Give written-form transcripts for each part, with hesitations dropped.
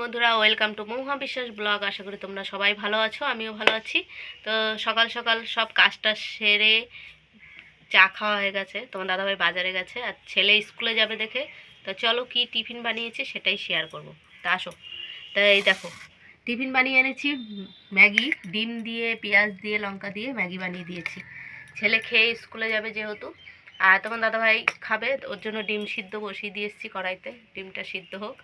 বন্ধুরা, welcome to মহুয়া বিশ্বাস blog. আশা করি তোমরা সবাই ভালো আছো, আমিও ভালো আছি। তো সকাল সকাল সব কাজটা সেরে চা খাওয়া হয়ে গেছে। তোমার দাদাভাই বাজারে গেছে আর ছেলে স্কুলে যাবে দেখে। তো চলো কি টিফিন বানিয়েছে সেটাই শেয়ার করব। তা আসো। তা এই দেখো, টিফিন বানিয়ে এনেছি ম্যাগি, ডিম দিয়ে পেঁয়াজ দিয়ে লঙ্কা দিয়ে ম্যাগি বানিয়ে দিয়েছি। ছেলে খেয়ে স্কুলে যাবে যেহেতু, আর তোমার দাদাভাই খাবে, ওর জন্য ডিম সিদ্ধ বসিয়ে দিয়ে এসেছি কড়াইতে, ডিমটা সিদ্ধ হোক।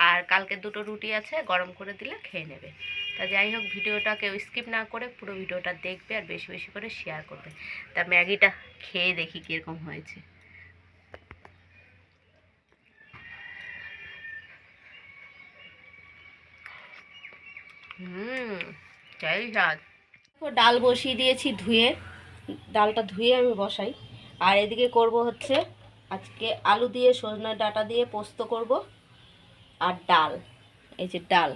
আর কালকে দুটো রুটি আছে, গরম করে দিলে খেয়ে নেবে। তা যাই হোক, ভিডিওটা কেউ স্কিপ না করে পুরো ভিডিওটা দেখবে আর বেশি বেশি করে শেয়ার করবে। তা ম্যাগিটা খেয়ে দেখি কীরকম হয়েছে। চাই স্বাদ। ডাল বসিয়ে দিয়েছি ধুয়ে, ডালটা ধুয়ে আমি বসাই। আর এদিকে করব হচ্ছে আজকে আলু দিয়ে সজনের ডাঁটা দিয়ে পোস্ত করব, আর ডাল, এই যে ডাল।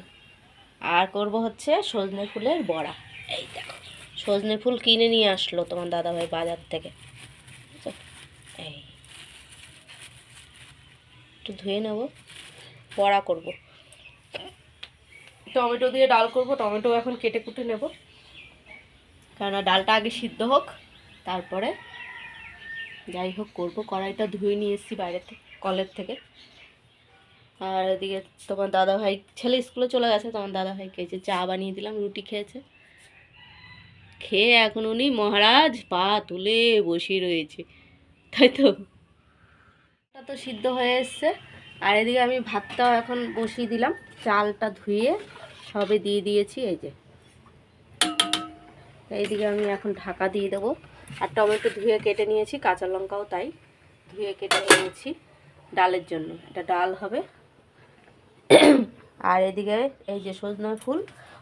আর করব হচ্ছে সজনে ফুলের বড়া। এই দেখো, সজনে ফুল কিনে নিয়ে আসলো তোমার দাদাভাই বাজার থেকে। এই একটু ধুয়ে নেব, বড়া করব। টমেটো দিয়ে ডাল করব, টমেটো এখন কেটে কুটে নেব, কেননা ডালটা আগে সিদ্ধ হোক, তারপরে যাই হোক করবো। কড়াইটা ধুয়ে নিয়ে এসেছি বাইরে থেকে, কলের থেকে। আর এদিকে তোমার দাদাভাই ছেলে স্কুলে চলে গেছে, তোমার দাদাভাইকে যে চা বানিয়ে দিলাম, রুটি খেয়েছে। খেয়ে এখন উনি মহারাজ পা তুলে বসে রয়েছে, তাই তো। এটা তো সিদ্ধ হয়ে এসছে। আর এদিকে আমি ভাতটাও এখন বসিয়ে দিলাম, চালটা ধুয়ে সবে দিয়ে দিয়েছি। এই যে এইদিকে আমি এখন ঢাকা দিয়ে দেবো। আর টমেটো ধুয়ে কেটে নিয়েছি, কাঁচা লঙ্কাও তাই ধুয়ে কেটে নিয়েছি ডালের জন্য, এটা ডাল হবে। আর এদিকে এই যে সজনে ফুল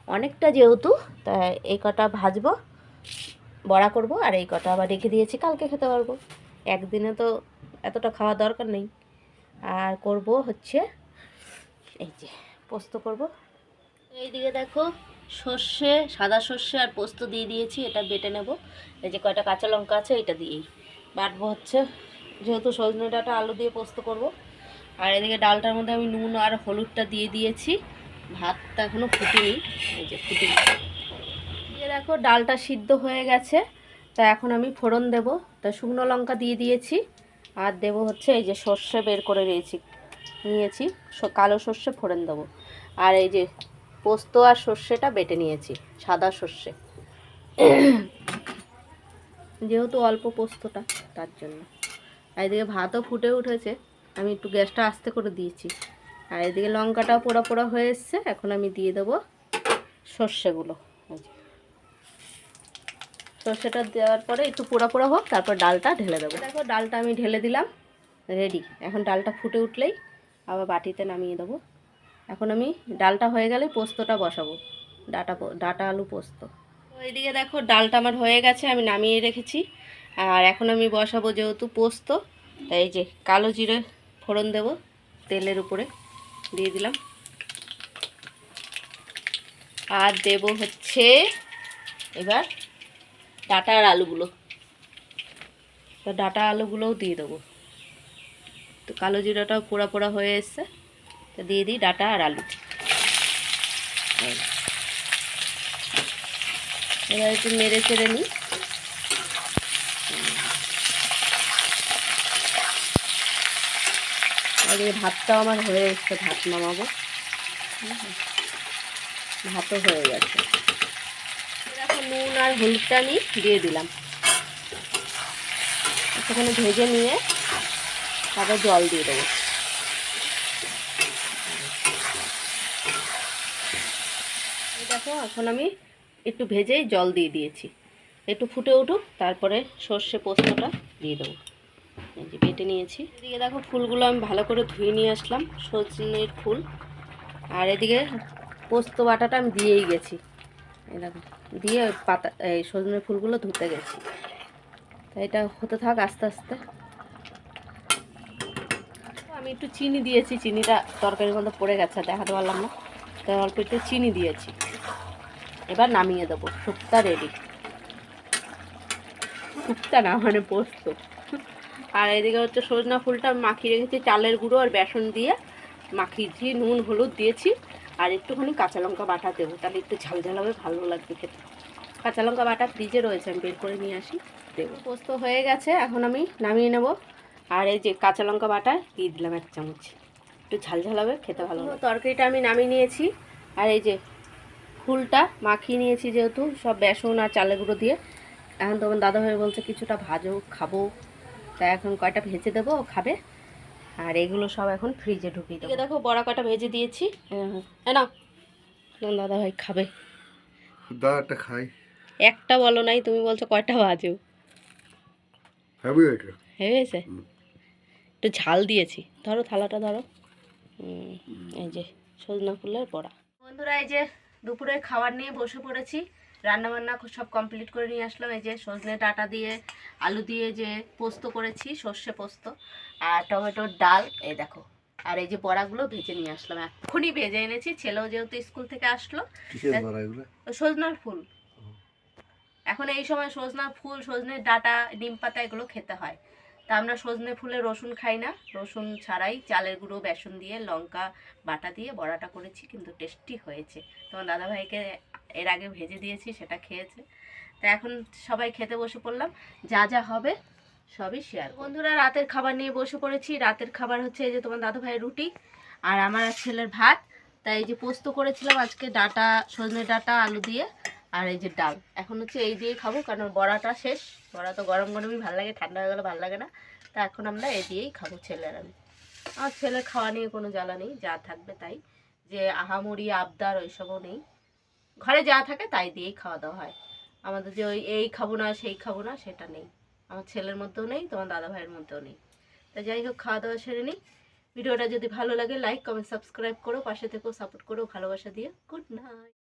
অনেকটা যেহেতু, তাই এই কটা ভাজবো, বড়া করব। আর এই কটা আবার রেখে দিয়েছি, কালকে খেতে পারবো, একদিনে তো এতটা খাওয়া দরকার নেই। আর করব হচ্ছে এই যে পোস্ত করব। এইদিকে দেখো, সর্ষে, সাদা সর্ষে আর পোস্ত দিয়ে দিয়েছি, এটা বেটে নেব। এই যে কয়টা কাঁচা লঙ্কা আছে, এটা দিয়েই বাটবো হচ্ছে, যেহেতু সজনে ডাঁটা আলু দিয়ে পোস্ত করব। আর এদিকে ডালটার মধ্যে আমি নুন আর হলুদটা দিয়ে দিয়েছি, ভাতটা এখনও ফুটিনি। এই যে ফুটিনি দিয়ে দেখো ডালটা সিদ্ধ হয়ে গেছে। তা এখন আমি ফোড়ন দেব। তা শুকনো লঙ্কা দিয়ে দিয়েছি, আর দেব হচ্ছে এই যে সর্ষে বের করে নিয়েছি, কালো সর্ষে ফোড়ন দেবো। আর এই যে পোস্ত আর সর্ষেটা বেটে নিয়েছি, সাদা সর্ষে, যেহেতু অল্প পোস্তটা তার জন্য। আর এদিকে ভাতও ফুটে উঠেছে, আমি একটু গ্যাসটা আস্তে করে দিয়েছি। আর এদিকে লঙ্কাটাও পোড়া পোড়া হয়ে এসছে, এখন আমি দিয়ে দেবো সর্ষেগুলো। সর্ষেটা দেওয়ার পরে একটু পোড়া পোড়া হোক, তারপর ডালটা ঢেলে দেবো। দেখো ডালটা আমি ঢেলে দিলাম, রেডি। এখন ডালটা ফুটে উঠলেই আবার বাটিতে নামিয়ে দেবো। এখন আমি ডালটা হয়ে গেলে পোস্তটা বসাবো, ডাঁটা আলু পোস্ত। তো এইদিকে দেখো ডালটা আমার হয়ে গেছে, আমি নামিয়ে রেখেছি। আর এখন আমি বসাবো যেহেতু পোস্ত, তাই এই যে কালো জিরে ফোড়ন দেব, তেলের উপরে দিয়ে দিলাম। আর দেব হচ্ছে এবার ডাঁটা আর আলুগুলো, তো ডাঁটা আলুগুলোও দিয়ে দেবো। তো কালো জিরাটাও পোড়া পোড়া হয়ে এসছে, তো দিয়ে দিই ডাঁটা আর আলু। এবার একটু নেড়ে চেড়ে নিই। আর এই ভাতটাও আমার হয়ে এসছে, ভাত নামাবো, ভাতও হয়ে গেছে। এখন নুন আর হলুদটা আমি দিয়ে দিলাম, সেখানে ভেজে নিয়ে তারপর জল দিয়ে দেবো। দেখো এখন আমি একটু ভেজেই জল দিয়ে দিয়েছি, একটু ফুটে উঠুক, তারপরে সর্ষে পোস্তটা দিয়ে দেবো। এই যে বেটে নিয়েছি। এদিকে দেখো ফুলগুলো আমি ভালো করে ধুয়ে নিয়ে আসলাম, সজনের ফুল। আর এদিকে পোস্ত বাটাটা আমি দিয়েই গেছি, এই দেখো দিয়ে পাতা এই সজনের ফুলগুলো ধুতে গেছি। তাই এটা হতে থাক আস্তে আস্তে। আমি একটু চিনি দিয়েছি, চিনিটা তরকারির মধ্যে পড়ে গেছে, দেখাতে পারলাম না, তাই অল্প একটু চিনি দিয়েছি। এবার নামিয়ে দেবো, শুক্তা রেডি। শুক্তা না মানে পোস্ত। আর এদিকে হচ্ছে সজনা ফুলটা মাখিয়ে রেখেছি চালের গুঁড়ো আর বেসন দিয়ে মাখিয়েছি, নুন হলুদ দিয়েছি। আর একটুখানি কাঁচা লঙ্কা বাটা দেবো, তাহলে একটু ঝাল ঝাল হবে, ভালো লাগবে খেতে। কাঁচা লঙ্কা বাটা ফ্রিজে রয়েছে, আমি বের করে নিয়ে আসি দেবো। পোস্ত হয়ে গেছে, এখন আমি নামিয়ে নেব। আর এই যে কাঁচা লঙ্কা বাটা দিয়ে দিলাম 1 চামচ, একটু ঝাল ঝাল হবে, খেতে ভালো হবে। তরকারিটা আমি নামিয়ে নিয়েছি। আর এই যে ফুলটা মাখিয়ে নিয়েছি, যেহেতু সব বেসন আর চালের গুঁড়ো দিয়ে। এখন তোমার দাদাভাই বলছে কিছুটা ভাজো, খাবো, তাই এখন কয়টা ভেজে দেবো, খাবে। আর এগুলো সব এখন ফ্রিজে ঢুকিয়ে দেবো। দেখো বড়া কটা ভেজে দিয়েছি, না তোমার দাদাভাই খাবে। দাঁড়াটা খাই। একটা বলো নাই, তুমি বলছো কয়টা ভাজো। হয়ে গেছে, একটু ঝাল দিয়েছি। ধরো থালাটা ধরো। এই যে সজনা ফুলের বড়া। বন্ধুরা, এই যে দুপুরে খাবার নিয়ে বসে পড়েছি। রান্নাবান্না সব কমপ্লিট করে নিয়ে আসলাম। এই যে সজনে ডাঁটা দিয়ে আলু দিয়ে যে পোস্ত করেছি, সর্ষে পোস্ত, আর টমেটোর ডাল, এই দেখো। আর এই যে বড়াগুলো ভেজে নিয়ে আসলাম, এক্ষুনি ভেজে এনেছি। ছেলেও যেহেতু স্কুল থেকে আসলো। সজনার ফুল, এখন এই সময় সজনার ফুল, সজনের ডাঁটা, নিম পাতা এগুলো খেতে হয়। তা আমরা সজনে ফুলে রসুন খাই না, রসুন ছাড়াই চালের গুঁড়ো বেসন দিয়ে লঙ্কা বাটা দিয়ে বড়াটা করেছি, কিন্তু টেস্টি হয়েছে। তোমার দাদাভাইকে এর আগে ভেজে দিয়েছি, সেটা খেয়েছে। তা এখন সবাই খেতে বসে পড়লাম, যা যা হবে সবই শেয়ার। বন্ধুরা, রাতের খাবার নিয়ে বসে পড়েছি। রাতের খাবার হচ্ছে এই যে তোমার দাদাভাইয়ের রুটি, আর আমার আর ছেলের ভাত। তাই এই যে পোস্ত করেছিলাম আজকে, ডাঁটা, সজনে ডাঁটা, আলু দিয়ে, আর এই যে ডাল। এখন হচ্ছে এই দিয়েই খাবো, কারণ বড়াটা শেষ। বড়া তো গরম গরমই ভালো লাগে, ঠান্ডা হয়ে গেলে ভালো লাগে না। তা এখন আমরা এই দিয়েই খাবো, ছেলের আমি। আমার ছেলের খাওয়া নিয়ে কোনো জ্বালা নেই, যা থাকবে তাই। যে আহামরি আবদার ওইসবও নেই, ঘরে যা থাকে তাই দিয়েই খাওয়া দাওয়া হয়। আমাদের যে ওই এই খাবো না সেই খাবো না সেটা নেই, আমার ছেলের মধ্যেও নেই, তোমার দাদা ভাইয়ের মধ্যেও নেই। তা যাই হোক, খাওয়া দাওয়া সেরে নিই। ভিডিওটা যদি ভালো লাগে লাইক কমেন্ট সাবস্ক্রাইব করো, পাশে থেকেও সাপোর্ট করো, ভালোবাসা দিয়ে। Good night.